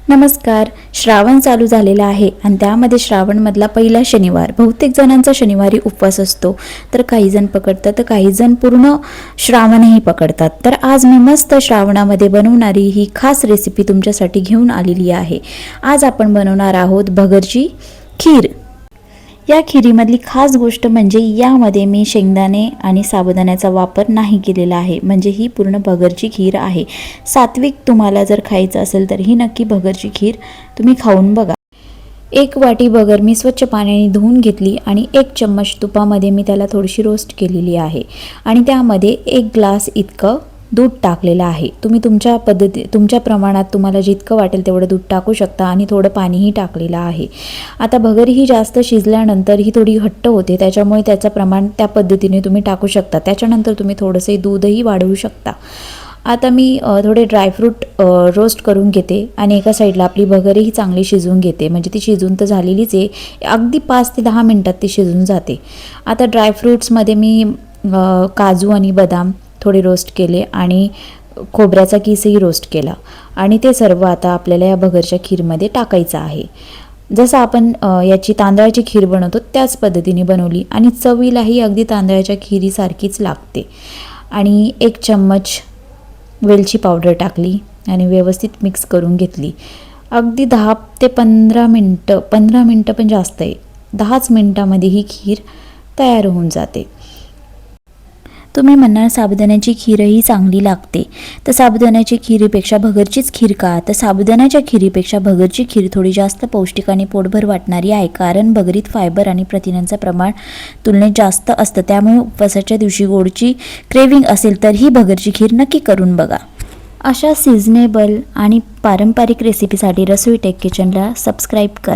नमस्कार. श्रावण चालू झालेला आहे आणि त्यामध्ये श्रावणमधला पहिला शनिवार. बहुतेक जणांचा शनिवारी उपवास असतो, तर काही जण पकडतात, तर काही जण पूर्ण श्रावणही पकडतात. तर आज मी मस्त श्रावणामध्ये बनवणारी ही खास रेसिपी तुमच्यासाठी घेऊन आलेली आहे. आज आपण बनवणार आहोत भगरची खीर. या खिरीमधली खास गोष्ट म्हणजे यामध्ये मी शेंगदाणे आणि साबुदाण्याचा वापर नाही केलेला आहे. म्हणजे ही पूर्ण भगरची खीर आहे. सात्विक तुम्हाला जर खायचं असेल तर ही नक्की भगरची खीर तुम्ही खाऊन बघा. 1 वाटी भगर मी स्वच्छ पाण्याने धुवून घेतली आणि 1 चम्मच तुपामध्ये मी त्याला थोडीशी रोस्ट केलेली आहे आणि त्यामध्ये 1 ग्लास इतकं दूध टाकलेलं आहे. तुम्ही तुमच्या प्रमाणात तुम्हाला जितकं वाटेल तेवढं दूध टाकू शकता आणि थोडं पाणीही टाकलेलं आहे. आता भगर ही जास्त शिजल्यानंतर ही थोडी घट्ट होते, त्याच्यामुळे त्याचं प्रमाण त्या पद्धतीने तुम्ही टाकू शकता. त्याच्यानंतर तुम्ही थोडंसं दूधही वाढवू शकता. आता मी थोडे ड्रायफ्रूट रोस्ट करून घेते आणि एका साईडला आपली भगरही चांगली शिजवून घेते. म्हणजे ती शिजून तर झालेलीच आहे, अगदी 5 ते 10 मिनटात ती शिजून जाते. आता ड्रायफ्रूट्समध्ये मी काजू आणि बदाम थोडे रोस्ट केले आणि खोबऱ्याचा किसही रोस्ट केला आणि ते सर्व आता आपल्याला या भगरच्या खीरमध्ये टाकायचं आहे. जसं आपण याची तांदळाची खीर बनवतो त्याच पद्धतीने बनवली आणि चवीलाही अगदी तांदळाच्या खिरीसारखीच लागते. आणि 1 चम्मच वेलची पावडर टाकली आणि व्यवस्थित मिक्स करून घेतली. अगदी 10 ते 15 मिनटं पण जास्त आहे, 10च मिनटामध्ये ही खीर तयार होऊन जाते. तुम्ही म्हणणार साबुदाण्याची खीरही चांगली लागते, तर साबुदाण्याची खीरीपेक्षा भगरचीच खीर का? तर साबुदाण्याच्या खीरीपेक्षा भगरची खीर थोडी जास्त पौष्टिक आणि पोटभर वाटणारी आहे, कारण भगरीत फायबर आणि प्रथिनांचं प्रमाण तुलनेत जास्त असतं. त्यामुळे उपवासाच्या दिवशी गोडची क्रेविंग असेल तर ही भगरची खीर नक्की करून बघा. अशा सिझनेबल आणि पारंपरिक रेसिपीसाठी रसोई टेक किचनला सबस्क्राईब करा.